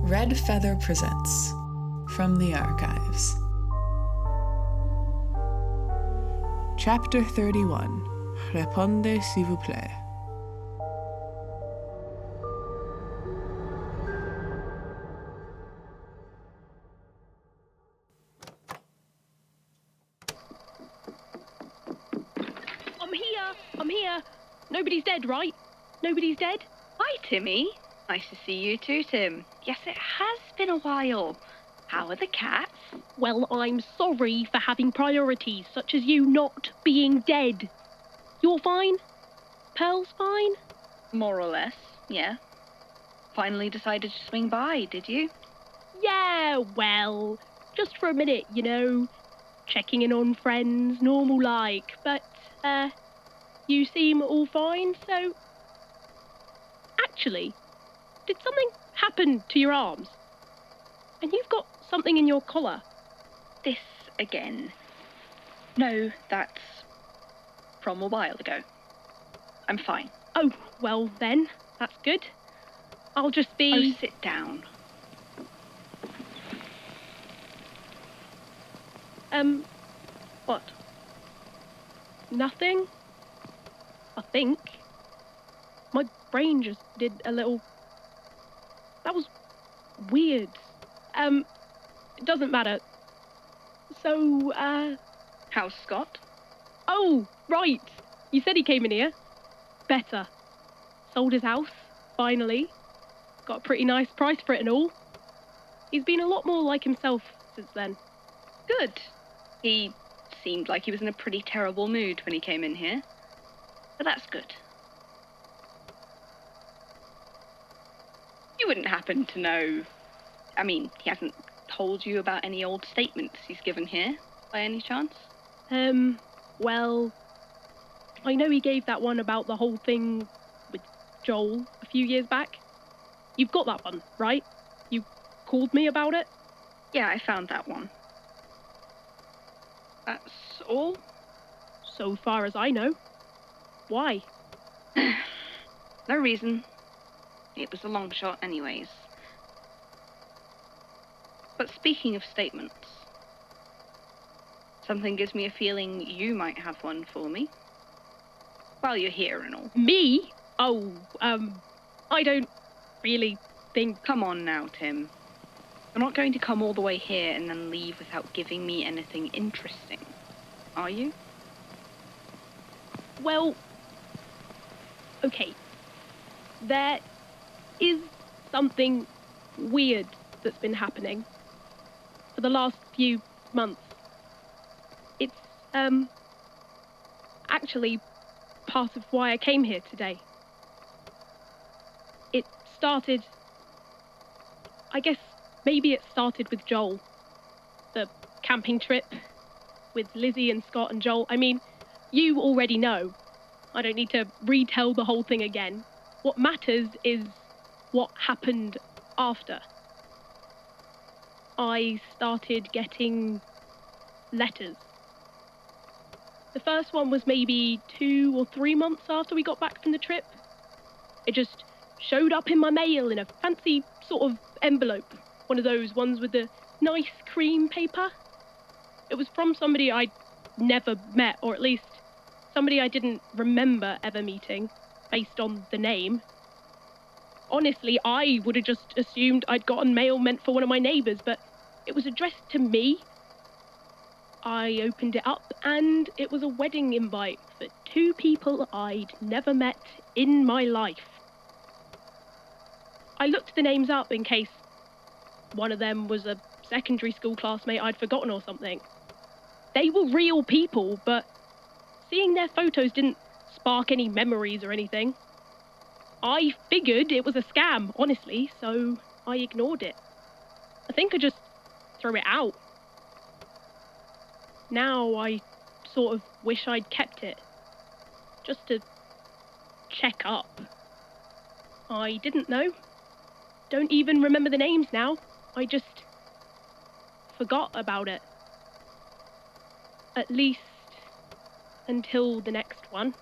Red Feather presents From the Archives. Chapter 31. Répondez, s'il vous plaît. I'm here. Nobody's dead, right? Nobody's dead? Hi, Timmy. Nice to see you too, Tim. Yes, it has been a while. How are the cats? Well, I'm sorry for having priorities, such as you not being dead. You're fine? Pearl's fine? More or less, yeah. Finally decided to swing by, did you? Yeah, well, just for a minute, you know. Checking in on friends, normal like, but, you seem all fine, so... Actually, did something happen to your arms? And you've got something in your collar. This again. No, that's from a while ago. I'm fine. Oh, well then, that's good. I'll just be... Oh, sit down. What? Nothing? I think. My brain just did a little... That was weird. It doesn't matter. So, How's Scott? Oh, right. You said he came in here. Better. Sold his house, finally. Got a pretty nice price for it and all. He's been a lot more like himself since then. Good. He seemed like he was in a pretty terrible mood when he came in here. But that's good. You wouldn't happen to know... I mean, he hasn't told you about any old statements he's given here, by any chance? Well... I know he gave that one about the whole thing with Joel a few years back. You've got that one, right? You called me about it? Yeah, I found that one. That's all? So far as I know. Why? No reason. It was a long shot anyways. But speaking of statements, something gives me a feeling you might have one for me. While you're here and all. Me? Oh, I don't really think... Come on now, Tim. You're not going to come all the way here and then leave without giving me anything interesting, are you? Well, okay. There is something weird that's been happening for the last few months. It's, actually part of why I came here today. It started... I guess maybe it started with Joel. The camping trip with Lizzie and Scott and Joel. I mean, you already know. I don't need to retell the whole thing again. What matters is what happened after. I started getting letters. The first one was maybe 2 or 3 months after we got back from the trip. It just showed up in my mail in a fancy sort of envelope. One of those ones with the nice cream paper. It was from somebody I'd never met, or at least somebody I didn't remember ever meeting, based on the name. Honestly, I would have just assumed I'd gotten mail meant for one of my neighbours, but it was addressed to me. I opened it up, and it was a wedding invite for 2 people I'd never met in my life. I looked the names up in case one of them was a secondary school classmate I'd forgotten or something. They were real people, but seeing their photos didn't spark any memories or anything. I figured it was a scam, honestly, so I ignored it. I think I just threw it out. Now I sort of wish I'd kept it. Just to check up. I didn't know. Don't even remember the names now. I just forgot about it. At least until the next one.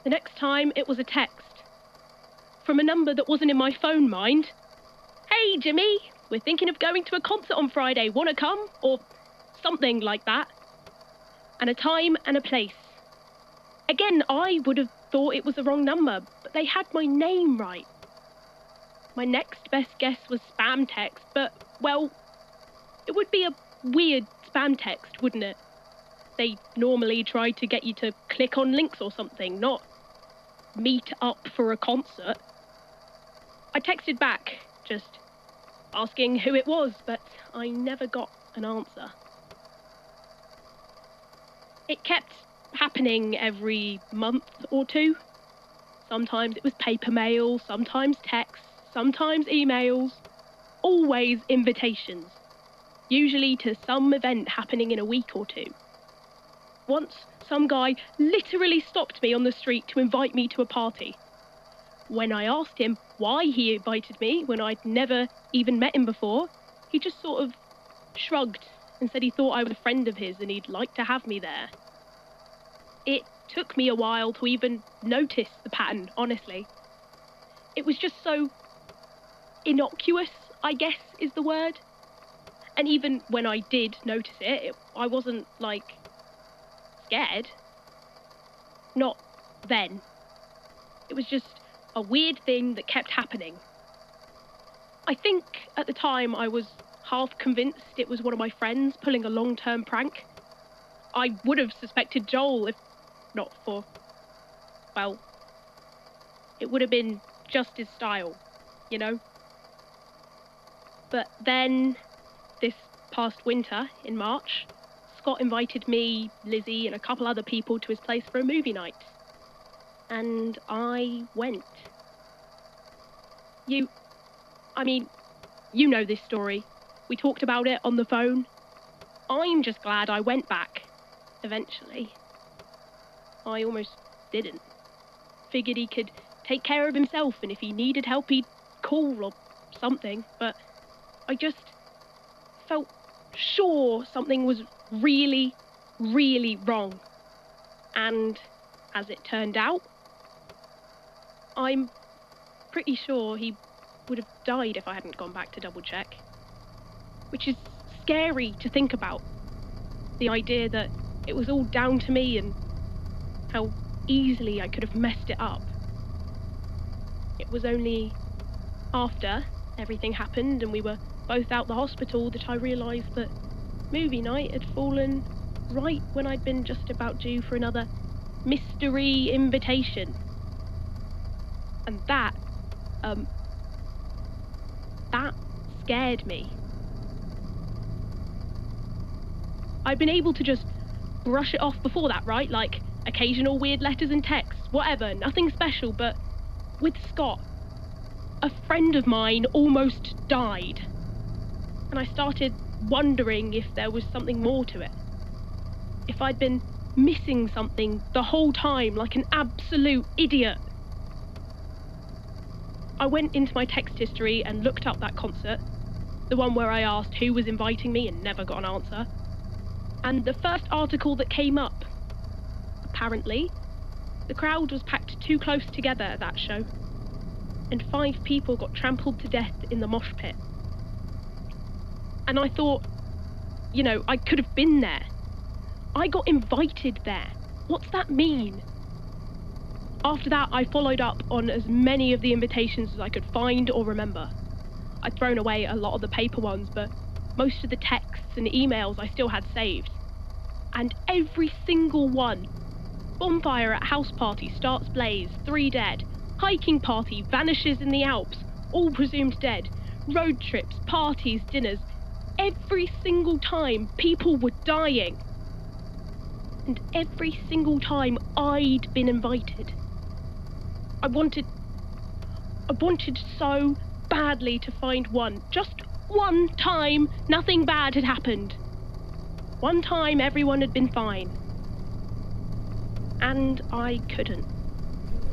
The next time it was a text. From a number that wasn't in my phone, mind. "Hey, Jimmy, we're thinking of going to a concert on Friday. Wanna come?" Or something like that. And a time and a place. Again, I would have thought it was the wrong number, but they had my name right. My next best guess was spam text, but, well, it would be a weird spam text, wouldn't it? They normally try to get you to click on links or something, not meet up for a concert. I texted back, just asking who it was, but I never got an answer. It kept happening every month or two. Sometimes it was paper mail, sometimes text, sometimes emails, always invitations, usually to some event happening in a week or two. Once, some guy literally stopped me on the street to invite me to a party. When I asked him why he invited me when I'd never even met him before, he just sort of shrugged and said he thought I was a friend of his and he'd like to have me there. It took me a while to even notice the pattern, honestly. It was just so innocuous, I guess is the word. And even when I did notice it, I wasn't, scared. Not then. It was just a weird thing that kept happening. I think at the time I was half convinced it was one of my friends pulling a long-term prank. I would have suspected Joel if not for, well, it would have been just his style, you know? But then, this past winter, in March, Scott invited me, Lizzie, and a couple other people to his place for a movie night. And I went. You know this story. We talked about it on the phone. I'm just glad I went back, eventually. I almost didn't. Figured he could take care of himself, and if he needed help, he'd call or something, but I just felt sure something was really, really wrong. And as it turned out, I'm pretty sure he would have died if I hadn't gone back to double check. Which is scary to think about. The idea that it was all down to me and how easily I could have messed it up. It was only after everything happened and we were both out the hospital that I realised that movie night had fallen right when I'd been just about due for another mystery invitation. And that scared me. I'd been able to just brush it off before that, right? Like, occasional weird letters and texts, whatever, nothing special, but with Scott, a friend of mine almost died. And I started wondering if there was something more to it. If I'd been missing something the whole time, like an absolute idiot. I went into my text history and looked up that concert, the one where I asked who was inviting me and never got an answer. And the first article that came up, apparently, the crowd was packed too close together at that show, and 5 people got trampled to death in the mosh pit. And I thought, I could have been there. I got invited there. What's that mean? After that, I followed up on as many of the invitations as I could find or remember. I'd thrown away a lot of the paper ones, but most of the texts and emails I still had saved. And every single one: bonfire at house party starts blaze, 3 dead. Hiking party vanishes in the Alps, all presumed dead. Road trips, parties, dinners. Every single time people were dying. And every single time I'd been invited. I wanted so badly to find one. Just one time nothing bad had happened. One time everyone had been fine. And I couldn't.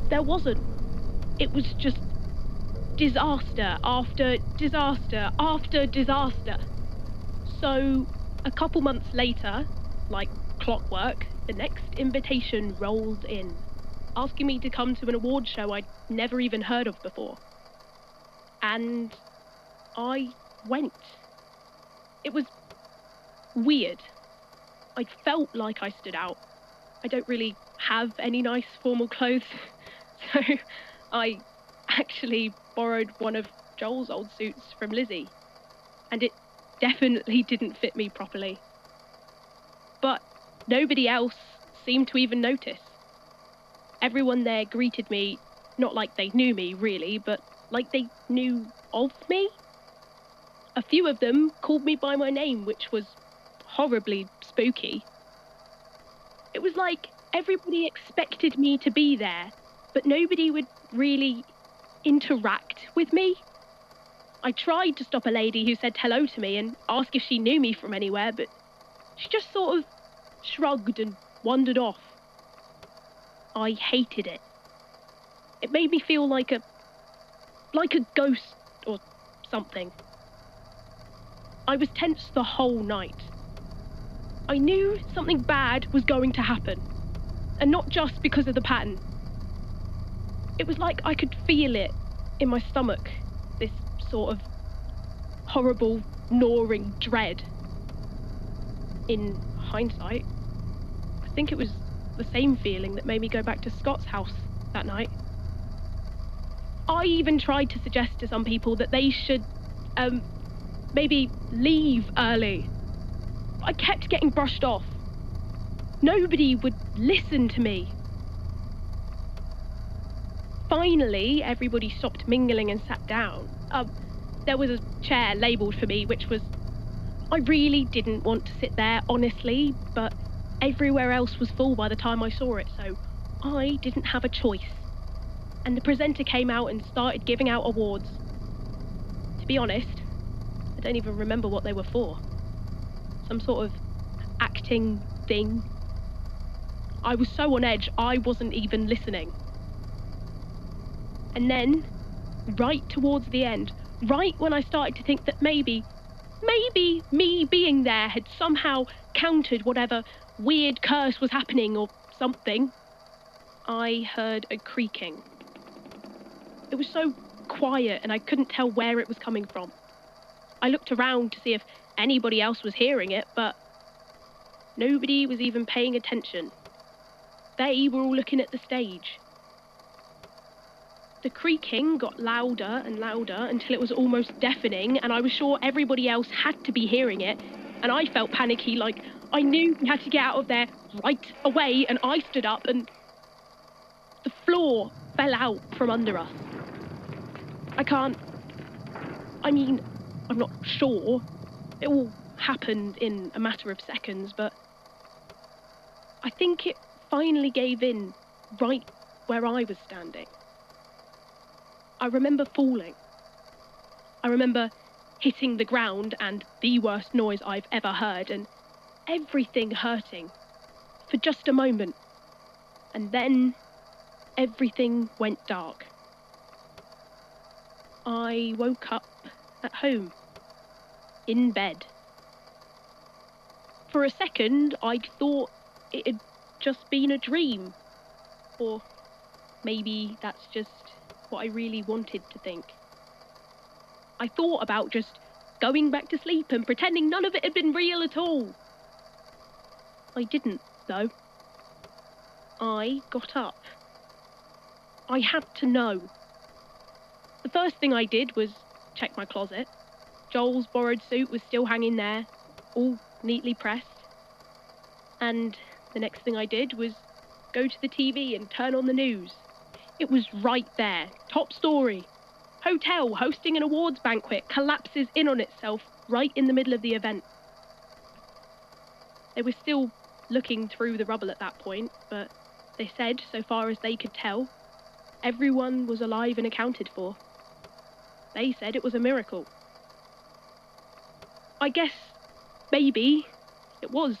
There wasn't. It was just disaster after disaster after disaster. So, a couple months later, like clockwork, the next invitation rolled in, asking me to come to an award show I'd never even heard of before. And I went. It was weird. I felt like I stood out. I don't really have any nice formal clothes, so I actually borrowed one of Joel's old suits from Lizzie, and it definitely didn't fit me properly. But nobody else seemed to even notice. Everyone there greeted me, not like they knew me really, but like they knew of me. A few of them called me by my name, which was horribly spooky. It was like everybody expected me to be there, but nobody would really interact with me. I tried to stop a lady who said hello to me and ask if she knew me from anywhere, but she just sort of shrugged and wandered off. I hated it. It made me feel like a ghost or something. I was tense the whole night. I knew something bad was going to happen, and not just because of the pattern. It was like I could feel it in my stomach, this sort of horrible, gnawing dread. In hindsight, I think it was the same feeling that made me go back to Scott's house that night. I even tried to suggest to some people that they should, maybe leave early. I kept getting brushed off. Nobody would listen to me. Finally, everybody stopped mingling and sat down. There was a chair labelled for me, which was... I really didn't want to sit there, honestly, but everywhere else was full by the time I saw it, so I didn't have a choice. And the presenter came out and started giving out awards. To be honest, I don't even remember what they were for. Some sort of acting thing. I was so on edge, I wasn't even listening. And then, right towards the end, right when I started to think that maybe me being there had somehow countered whatever weird curse was happening or something, I heard a creaking. It was so quiet and I couldn't tell where it was coming from. I looked around to see if anybody else was hearing it, but nobody was even paying attention. They were all looking at the stage. The creaking got louder and louder until it was almost deafening, and I was sure everybody else had to be hearing it, and I felt panicky, like I knew we had to get out of there right away, and I stood up and the floor fell out from under us. I'm not sure. It all happened in a matter of seconds, but I think it finally gave in right where I was standing. I remember falling. I remember hitting the ground and the worst noise I've ever heard, and everything hurting for just a moment. And then everything went dark. I woke up at home, in bed. For a second, I'd thought it had just been a dream. Or maybe that's just what I really wanted to think. I thought about just going back to sleep and pretending none of it had been real at all. I didn't, though. I got up. I had to know. The first thing I did was check my closet. Joel's borrowed suit was still hanging there, all neatly pressed. And the next thing I did was go to the TV and turn on the news. It was right there, top story. Hotel hosting an awards banquet collapses in on itself right in the middle of the event. They were still looking through the rubble at that point, but they said, so far as they could tell, everyone was alive and accounted for. They said it was a miracle. I guess maybe it was.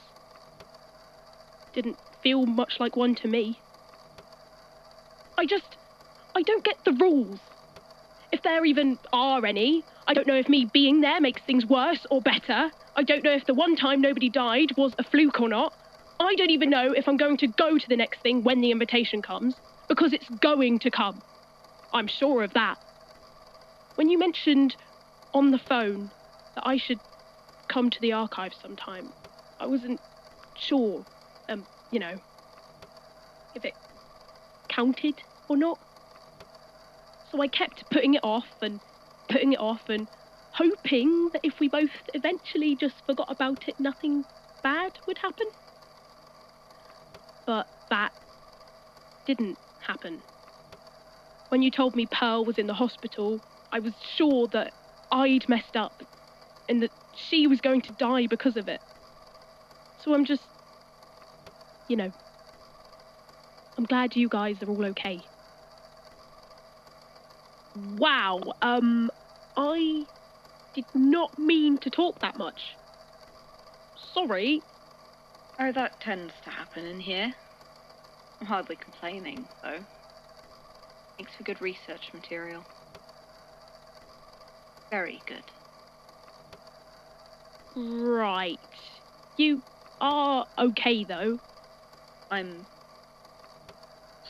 Didn't feel much like one to me. I don't get the rules. If there even are any. I don't know if me being there makes things worse or better. I don't know if the one time nobody died was a fluke or not. I don't even know if I'm going to go to the next thing when the invitation comes, because it's going to come. I'm sure of that. When you mentioned on the phone that I should come to the archives sometime. I wasn't sure, if it counted or not. So I kept putting it off and hoping that if we both eventually just forgot about it, nothing bad would happen. But that didn't happen. When you told me Pearl was in the hospital, I was sure that I'd messed up and that she was going to die because of it. So I'm just, I'm glad you guys are all okay. Wow, I did not mean to talk that much. Sorry. Oh, that tends to happen in here. I'm hardly complaining, though. Makes for good research material. Very good. Right. You are okay, though. I'm...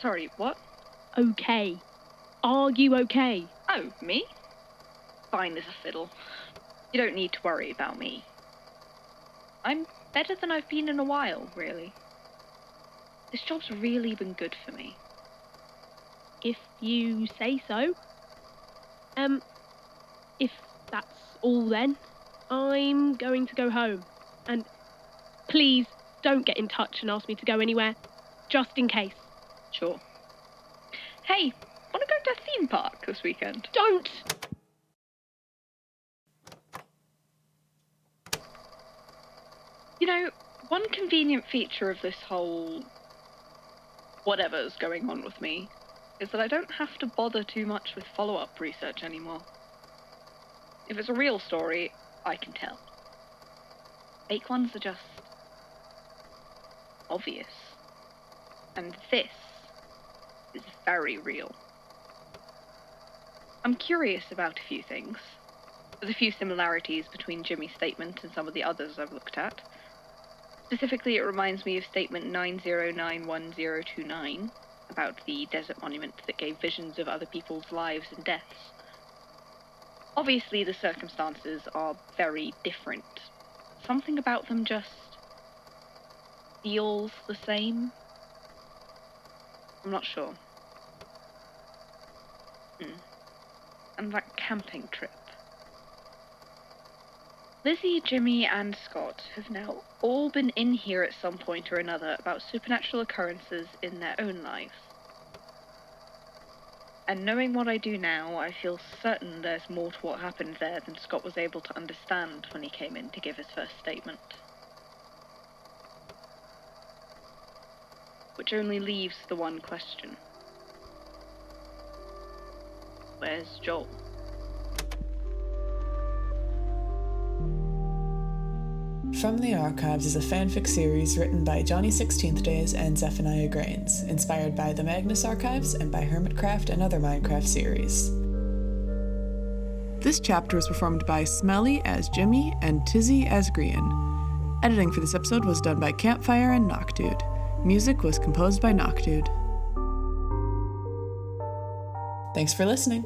Sorry, what? Okay. Are you okay? Oh, me? Fine as a fiddle. You don't need to worry about me. I'm better than I've been in a while, really. This job's really been good for me. If you say so. If that's all then, I'm going to go home. And please don't get in touch and ask me to go anywhere, just in case. Sure. Hey, wanna go to a theme park this weekend? Don't! One convenient feature of this whole whatever's going on with me is that I don't have to bother too much with follow-up research anymore. If it's a real story, I can tell. Fake ones are just obvious. And this is very real. I'm curious about a few things. There's a few similarities between Jimmy's statement and some of the others I've looked at. Specifically, it reminds me of statement 9091029 about the desert monument that gave visions of other people's lives and deaths. Obviously, the circumstances are very different. Something about them just feels the same. I'm not sure. And that camping trip. Lizzie, Jimmy, and Scott have now all been in here at some point or another about supernatural occurrences in their own lives. And knowing what I do now, I feel certain there's more to what happened there than Scott was able to understand when he came in to give his first statement. Which only leaves the one question. Where's Joel? From the Archives is a fanfic series written by Johnny 16th Days and Zephaniah Grains, inspired by the Magnus Archives and by Hermitcraft and other Minecraft series. This chapter was performed by Smelly as Jimmy and Tizzy as Grian. Editing for this episode was done by Campfire and Noctude. Music was composed by Noctude. Thanks for listening.